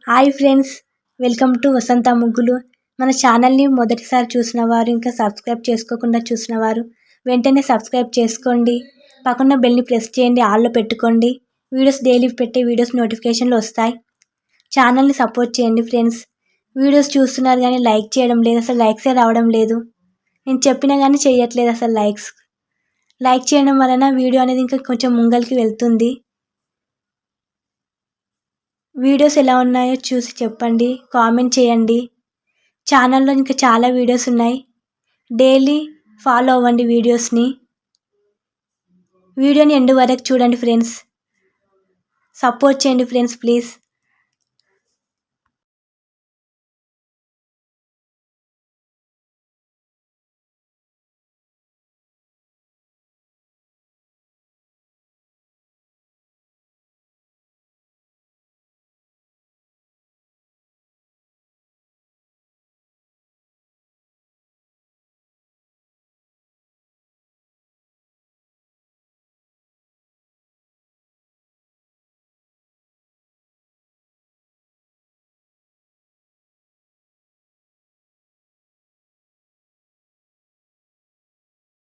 Hi friends, welcome to వసంత ముగ్గులు. మన ఛానల్ని మొదటిసారి చూసిన వారు, ఇంకా సబ్స్క్రైబ్ చేసుకోకుండా చూసిన వారు వెంటనే సబ్స్క్రైబ్ చేసుకోండి. పక్కన బెల్ని ప్రెస్ చేయండి, ఆల్లో పెట్టుకోండి. వీడియోస్ డైలీ పెట్టే వీడియోస్ నోటిఫికేషన్లు వస్తాయి. ఛానల్ని సపోర్ట్ చేయండి ఫ్రెండ్స్. వీడియోస్ చూస్తున్నారు కానీ లైక్ చేయడం లేదు, అసలు లైక్సే రావడం లేదు. నేను చెప్పినా కానీ చేయట్లేదు అసలు లైక్ చేయడం వలన వీడియో అనేది ఇంకా కొంచెం ముంగల్కి వెళ్తుంది. వీడియోస్ ఎలా ఉన్నాయో చూసి చెప్పండి, కామెంట్ చేయండి. ఛానల్లో ఇంకా చాలా వీడియోస్ ఉన్నాయి, డైలీ ఫాలో అవ్వండి వీడియోస్ని. వీడియోని ఎండ్ వరకు చూడండి ఫ్రెండ్స్, సపోర్ట్ చేయండి ఫ్రెండ్స్ ప్లీజ్.